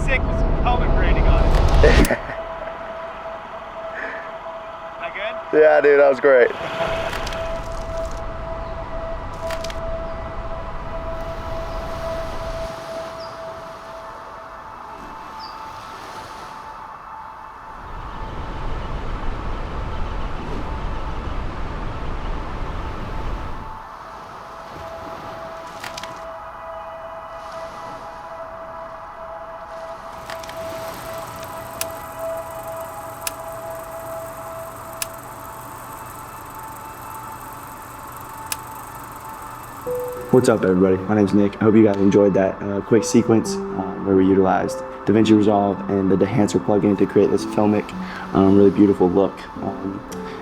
sick with some helmet branding on it. That good? Yeah, dude, that was great. What's up, everybody? My name's Nick. I hope you guys enjoyed that quick sequence where we utilized DaVinci Resolve and the Dehancer plugin to create this filmic, really beautiful look.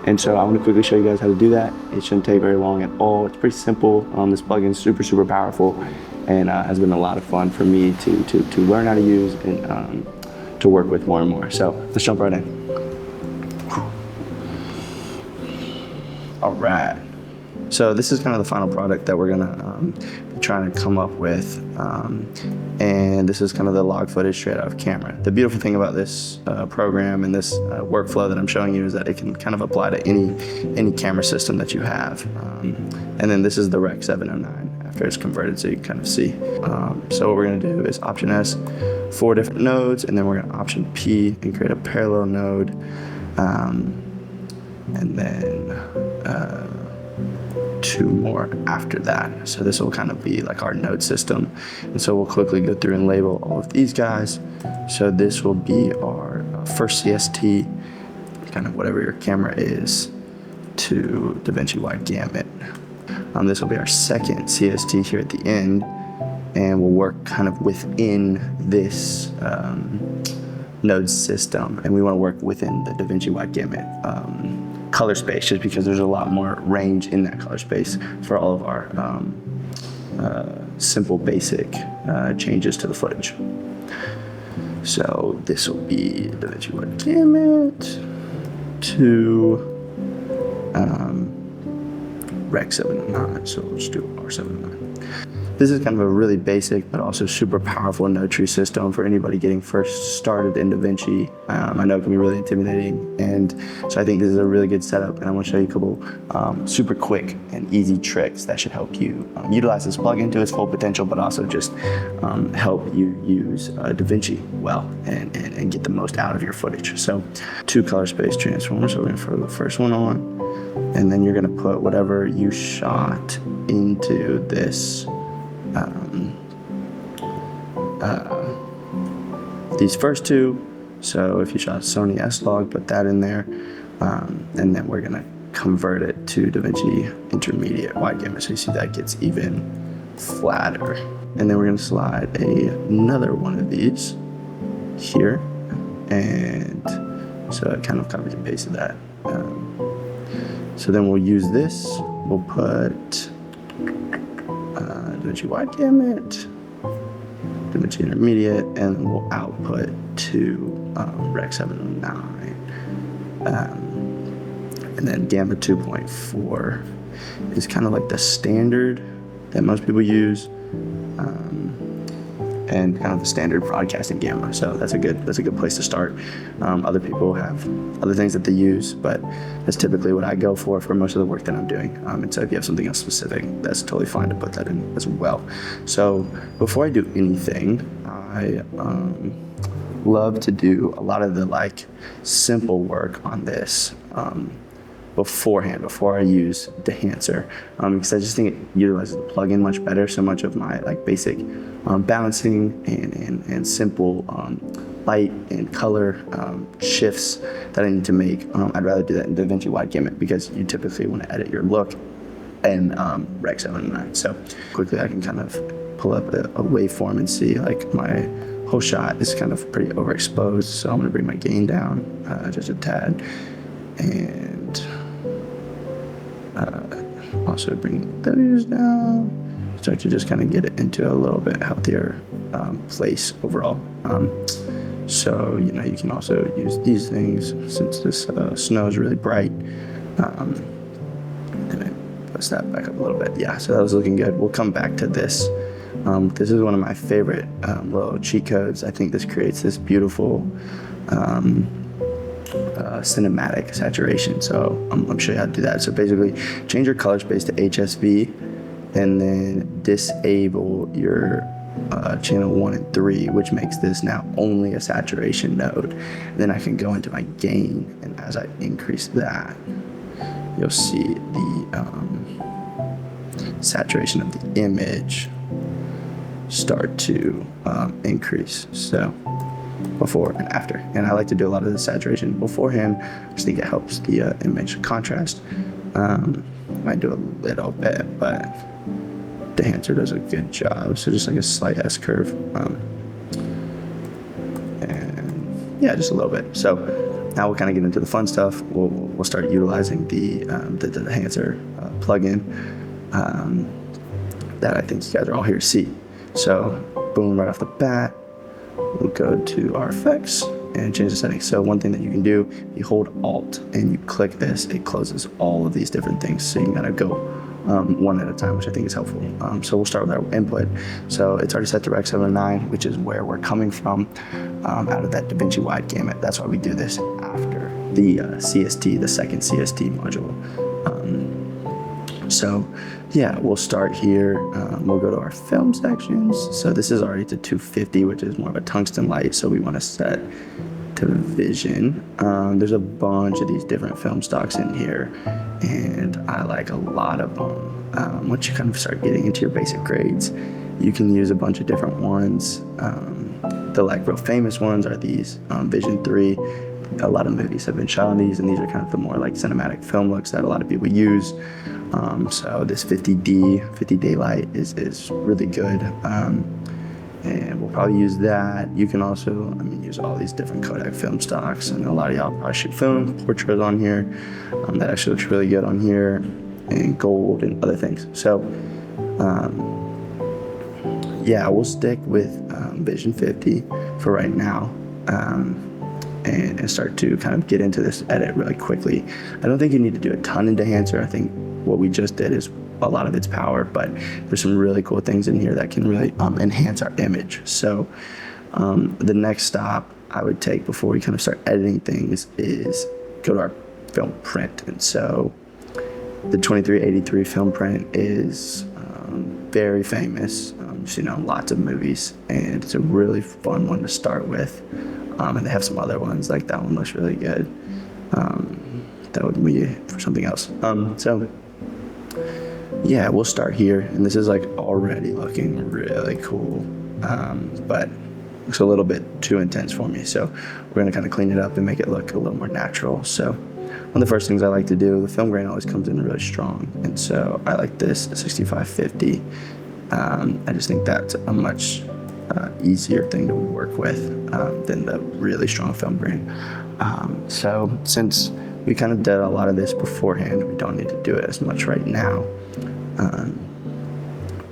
And so I want to quickly show you guys how to do that. It shouldn't take very long at all. It's pretty simple. This plugin is super powerful and has been a lot of fun for me to learn how to use and to work with more and more. So let's jump right in. All right. So this is kind of the final product that we're gonna be trying to come up with, and this is kind of the log footage straight out of camera. The beautiful thing about this program and this workflow that I'm showing you is that it can kind of apply to any camera system that you have. And then this is the Rec 709 after it's converted, so you can kind of see. So what we're gonna do is Option S, 4 different nodes, and then we're gonna Option P and create a parallel node, and then 2 more after that. So this will kind of be like our node system. And so we'll quickly go through and label all of these guys. So this will be our first CST, kind of whatever your camera is, to DaVinci Wide Gamut. This will be our second CST here at the end, and we'll work kind of within this node system. And we want to work within the DaVinci Wide Gamut color space, just because there's a lot more range in that color space for all of our simple basic changes to the footage. So this will be DaVinci Wide Gamut to Rec 709, so we'll just do R709. This is kind of a really basic but also super powerful node tree system for anybody getting first started in DaVinci. I know it can be really intimidating, and so I think this is a really good setup, and I want to show you a couple super quick and easy tricks that should help you utilize this plugin to its full potential, but also just help you use DaVinci well and get the most out of your footage. So 2 color space transforms, so we're going to throw the first one on, and then you're going to put whatever you shot into this these first 2. So if you shot Sony S-Log, put that in there, and then we're gonna convert it to DaVinci Intermediate Wide Gamut, so you see that gets even flatter. And then we're gonna slide another one of these here, and so I kind of copied and pasted that. So then we'll use this. We'll put DaVinci Wide Gamut, DaVinci Intermediate, and we'll output to Rec 709. And then Gamma 2.4 is kind of like the standard that most people use, and kind of the standard broadcasting gamma. So that's a good place to start. Other people have other things that they use, but that's typically what I go for most of the work that I'm doing. And so if you have something else specific, that's totally fine to put that in as well. So before I do anything, I love to do a lot of the simple work on this beforehand, before I use Dehancer, because I just think it utilizes the plugin much better. So much of my basic balancing and simple light and color shifts that I need to make, I'd rather do that in DaVinci Wide Gamut, because you typically want to edit your look in Rec 709. So quickly I can kind of pull up a waveform and see my whole shot is kind of pretty overexposed. So I'm going to bring my gain down just a tad, and also bring those down, start to just kind of get it into a little bit healthier place overall. So you can also use these things since this snow is really bright. And I push that back up a little bit. Yeah, so that was looking good. We'll come back to this This is one of my favorite little cheat codes. I think this creates this beautiful cinematic saturation. So I'm sure you how to do that. So basically, change your color space to HSV, and then disable your channel 1 and 3, which makes this now only a saturation node. Then I can go into my gain, and as I increase that, you'll see the saturation of the image start to increase. So before and after, and I like to do a lot of the saturation beforehand. I just think it helps the image contrast. Might do a little bit, but the enhancer does a good job. So just like a slight S curve, and yeah, just a little bit. So now we'll kind of get into the fun stuff. We'll start utilizing the enhancer plugin that I think you guys are all here to see. So boom, right off the bat, we'll go to our effects and change the settings. So one thing that you can do, you hold Alt and you click this, it closes all of these different things. So you gotta go one at a time, which I think is helpful. So we'll start with our input. So it's already set to Rec 709, which is where we're coming from out of that DaVinci wide gamut. That's why we do this after the CST, the second CST module. So yeah, we'll start here. We'll go to our film sections. So this is already to 250, which is more of a tungsten light. So we want to set to vision. There's a bunch of these different film stocks in here, and I like a lot of them. Once you kind of start getting into your basic grades, you can use a bunch of different ones. The like real famous ones are these Vision 3. A lot of movies have been shot on these, and these are kind of the more like cinematic film looks that a lot of people use. So this 50 daylight is really good, and we'll probably use that. You can also, use all these different Kodak film stocks, and a lot of y'all probably shoot film portraits on here. That actually looks really good on here, and gold and other things. So yeah, we'll stick with Vision 50 for right now. And start to kind of get into this edit really quickly. I don't think you need to do a ton in enhancer. I think what we just did is a lot of its power, but there's some really cool things in here that can really enhance our image. So the next stop I would take before we kind of start editing things is go to our film print. And so the 2383 film print is very famous. You've seen it on lots of movies, and it's a really fun one to start with. And they have some other ones, like that one looks really good. That would be for something else. So yeah, we'll start here, and this is like already looking really cool, but looks a little bit too intense for me. So we're gonna kind of clean it up and make it look a little more natural. So one of the first things I like to do, the film grain always comes in really strong, and so I like this 6550. I just think that's a much easier thing to work with than the really strong film grain. So since we kind of did a lot of this beforehand, we don't need to do it as much right now.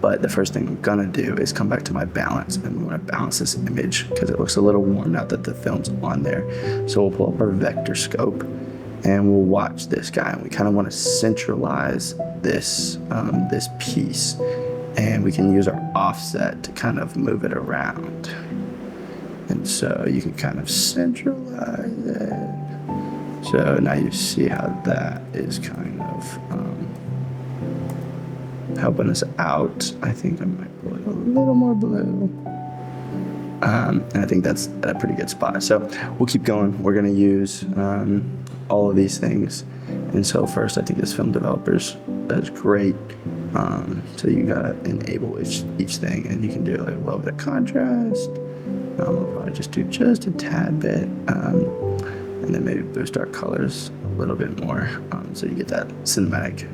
But the first thing I'm gonna do is come back to my balance, and we want to balance this image because it looks a little warm now that the film's on there. So we'll pull up our vector scope, and we'll watch this guy, and we kind of want to centralize this this piece. And we can use our offset to kind of move it around. And so you can kind of centralize it. So now you see how that is kind of helping us out. I think I might pull it a little more blue. And I think that's a pretty good spot. So we'll keep going. We're gonna use all of these things. And so first, I think this film developers, that's great. So you gotta enable each thing, and you can do like a little bit of contrast. We'll probably just do just a tad bit, and then maybe boost our colors a little bit more, so you get that cinematic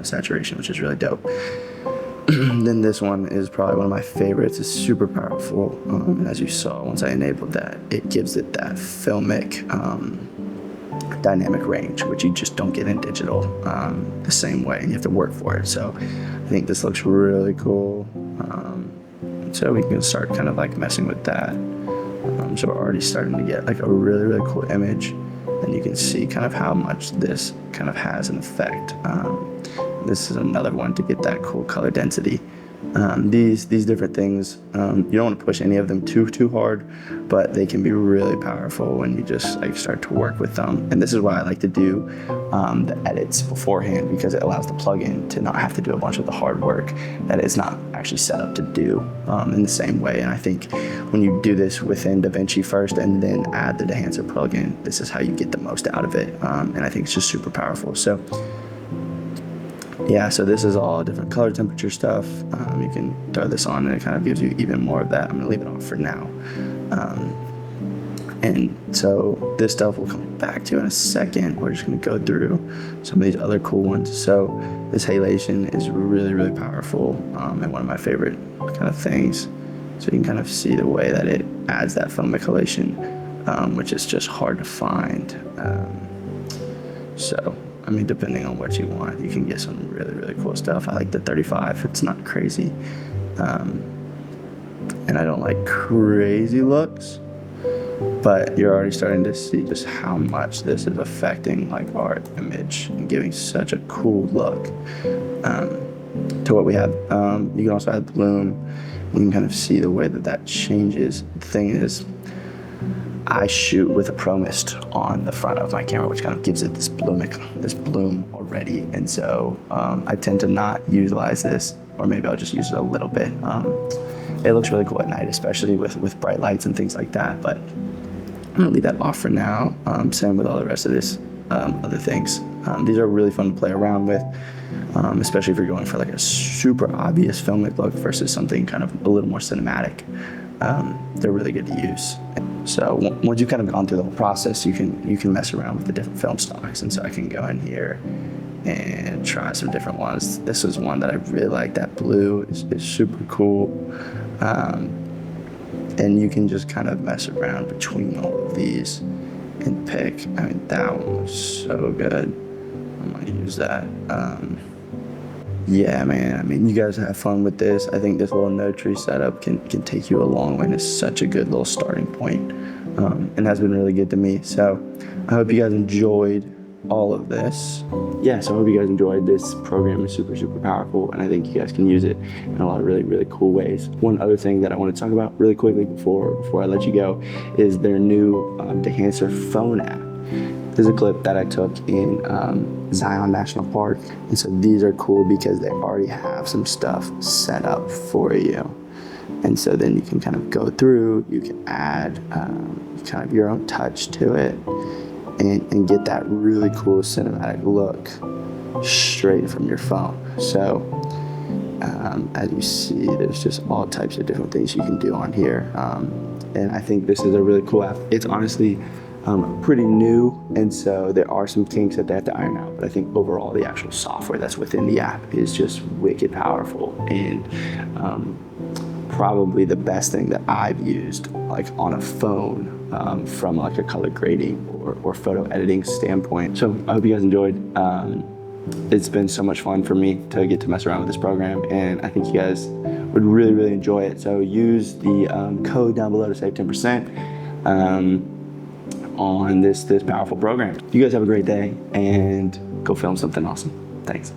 saturation, which is really dope. Then this one is probably one of my favorites. It's super powerful, and as you saw, once I enabled that, it gives it that filmic dynamic range, which you just don't get in digital the same way, and you have to work for it. So I think this looks really cool. So we can start kind of like messing with that. So we're already starting to get like a really, really cool image, and you can see kind of how much this kind of has an effect. This is another one to get that cool color density. These different things, you don't want to push any of them too hard, but they can be really powerful when you just like start to work with them. And this is why I like to do the edits beforehand, because it allows the plugin to not have to do a bunch of the hard work that it's not actually set up to do in the same way. And I think when you do this within DaVinci first and then add the Dehancer plugin, this is how you get the most out of it. And I think it's just super powerful. So yeah, so this is all different color temperature stuff. You can throw this on and it kind of gives you even more of that. I'm gonna leave it off for now. And so this stuff we'll come back to in a second. We're just gonna go through some of these other cool ones. So this halation is really powerful and one of my favorite kind of things. So you can kind of see the way that it adds that filmic halation, which is just hard to find. So, I mean, depending on what you want, you can get some really cool stuff. I like the 35, it's not crazy. And I don't like crazy looks, but you're already starting to see just how much this is affecting like our image and giving such a cool look to what we have. You can also add bloom. You can kind of see the way that changes. The thing is, I shoot with a Pro Mist on the front of my camera, which kind of gives it this bloom already. And so I tend to not utilize this, or maybe I'll just use it a little bit. It looks really cool at night, especially with bright lights and things like that. But I'm gonna leave that off for now. Same with all the rest of this other things. These are really fun to play around with, especially if you're going for like a super obvious filmic look versus something kind of a little more cinematic. They're really good to use. So once you've kind of gone through the whole process, you can mess around with the different film stocks. And so I can go in here and try some different ones. This is one that I really like. That blue is super cool. And you can just kind of mess around between all of these and pick. I mean, that one was so good. I'm gonna use that. Yeah, man, I mean, you guys have fun with this. I think this little node tree setup can take you a long way, and it's such a good little starting point, and has been really good to me. So I hope you guys enjoyed all of this. Yeah, so I hope you guys enjoyed this program. It's super powerful, and I think you guys can use it in a lot of really cool ways. One other thing that I want to talk about really quickly before I let you go is their new Dehancer phone app. This is a clip that I took in Zion National Park. And so these are cool because they already have some stuff set up for you. And so then you can kind of go through, you can add kind of your own touch to it and get that really cool cinematic look straight from your phone. So as you see, there's just all types of different things you can do on here. And I think this is a really cool app. It's honestly pretty new, and so there are some kinks that they have to iron out, but I think overall the actual software that's within the app is just wicked powerful, and probably the best thing that I've used like on a phone from like a color grading or photo editing standpoint. So I hope you guys enjoyed. It's been so much fun for me to get to mess around with this program, and I think you guys would really enjoy it. So use the code down below to save 10%. On this powerful program. You guys have a great day and go film something awesome. Thanks.